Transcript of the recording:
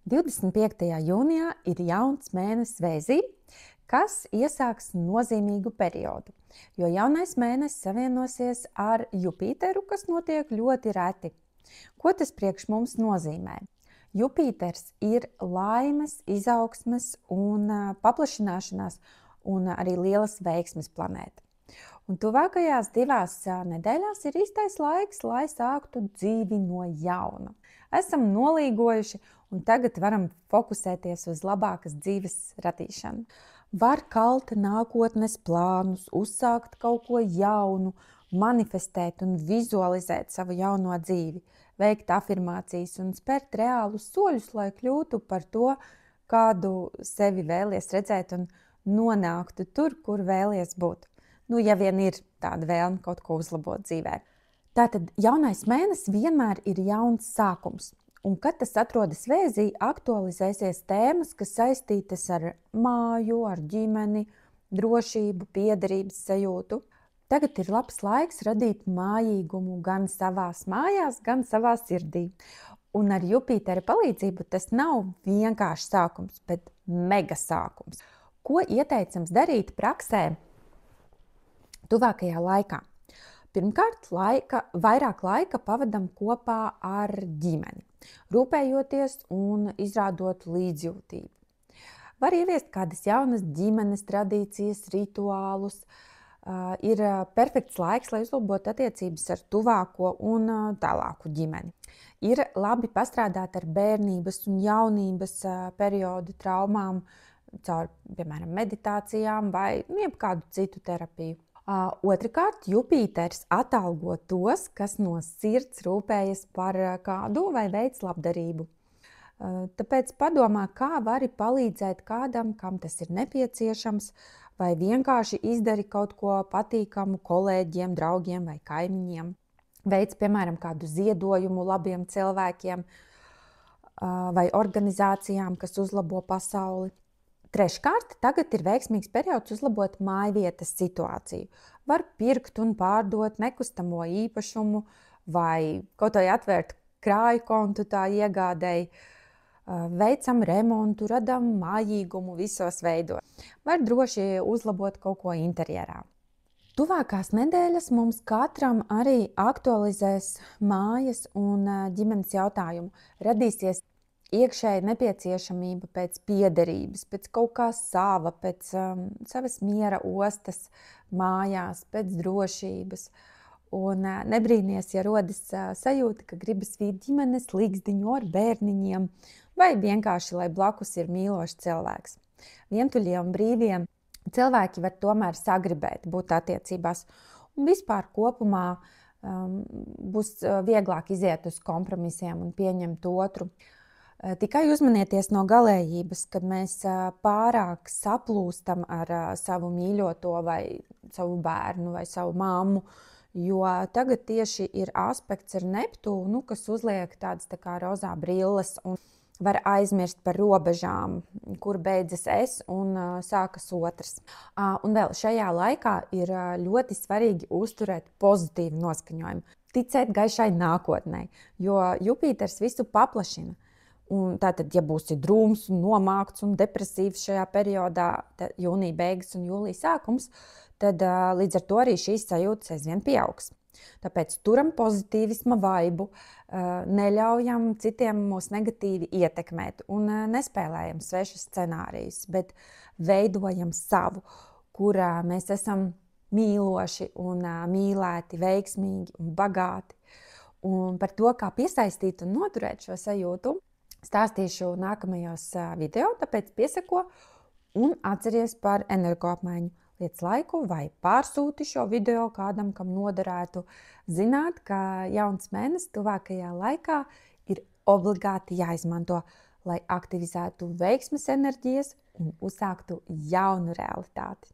25. jūnijā ir jauns mēnesis Vēzī, kas iesāks nozīmīgu periodu, jo jaunais mēnesis savienosies ar Jupiteru, kas notiek ļoti reti. Ko tas priekš mums nozīmē? Jupiters ir laimes, izaugsmes un paplašināšanās un arī lielas veiksmes planēta. Un tuvākajās 2 nedēļās ir īstais laiks, lai sāktu dzīvi no jauna. Esam nolīgojuši un tagad varam fokusēties uz labākas dzīves radīšanu. Var kalt nākotnes plānus, uzsākt kaut ko jaunu, manifestēt un vizualizēt savu jauno dzīvi, veikt afirmācijas un spērt reālus soļus, lai kļūtu par to, kādu sevi vēlies redzēt un nonāktu tur, kur vēlies būt. Ja vien ir tāda vēlme kaut ko uzlabot dzīvē. Tātad jaunais mēnesis vienmēr ir jauns sākums. Un, kad tas atrodas Vēzī, aktualizēsies tēmas, kas saistītas ar māju, ar ģimeni, drošību, piederības sajūtu. Tagad ir labs laiks radīt mājīgumu gan savās mājās, gan savā sirdī. Un ar Jupitera palīdzību tas nav vienkārši sākums, bet mega sākums. Ko ieteicams darīt praksē tuvākajā laikā? Pirmkārt, vairāk laika pavadam kopā ar ģimeni, rūpējoties un izrādot līdzjūtību. Var ieviest kādas jaunas ģimenes tradīcijas, rituālus. Ir perfekts laiks, lai uzlabotu attiecības ar tuvāko un tālāku ģimeni. Ir labi pastrādāt ar bērnības un jaunības periodu traumām, caur, piemēram, meditācijām vai jebkādu citu terapiju. Otrakārt, Jupiters atalgo tos, kas no sirds rūpējas par kādu vai veic labdarību. Tāpēc padomā, kā vari palīdzēt kādam, kam tas ir nepieciešams, vai vienkārši izdari kaut ko patīkamu kolēģiem, draugiem vai kaimiņiem. Veic, piemēram, kādu ziedojumu labiem cilvēkiem vai organizācijām, kas uzlabo pasauli. Treškārt, tagad ir veiksmīgs periods uzlabot mājvietas situāciju. Var pirkt un pārdot nekustamo īpašumu vai kaut vai atvērt krāju kontu tā iegādēji. Veicam remontu, radam mājīgumu visos veidos. Var droši uzlabot kaut ko interjerā. Tuvākās nedēļas mums katram arī aktualizēs mājas un ģimenes jautājumu. Radīsies iekšēji nepieciešamība pēc piederības, pēc kaut kā sava, pēc savas miera ostas mājās, pēc drošības. Un nebrīnies, ja rodas sajūta, ka gribas vīt ģimenes līgzdiņu ar bērniņiem, vai vienkārši, lai blakus ir mīlošs cilvēks. Vientuļie un brīvie cilvēki var tomēr sagribēt būt attiecībās. Un vispār kopumā būs vieglāk iziet uz kompromisiem un pieņemt otru. Tikai uzmanieties no galējības, kad mēs pārāk saplūstam ar savu mīļoto vai savu bērnu vai savu mammu, jo tagad tieši ir aspekts ar Neptūnu, kas uzliek tādas tā kā rozā brilles un var aizmirst par robežām, kur beidzas es un sākas otrs. Un vēl šajā laikā ir ļoti svarīgi uzturēt pozitīvu noskaņojumu, ticēt gaišai nākotnē, jo Jupiters visu paplašina. Un tātad, ja būsi drūms, nomākts un depresīvs šajā periodā, jūnija beigas un jūlija sākums, tad līdz ar to arī šīs sajūtas aizvien pieaugs. Tāpēc turam pozitīvisma vaibu, neļaujam citiem mūs negatīvi ietekmēt un nespēlējam svešus scenārijus, bet veidojam savu, kurā mēs esam mīloši un mīlēti, veiksmīgi un bagāti. Un par to, kā piesaistīt un noturēt šo sajūtu, stāstīšu nākamajos video, tāpēc piesako un atceries par energoapmaiņu. Liec laiku vai pārsūti šo video kādam, kam noderētu zināt, ka jauns mēnesis tuvākajā laikā ir obligāti jāizmanto, lai aktivizētu veiksmes enerģijas un uzsāktu jaunu realitāti.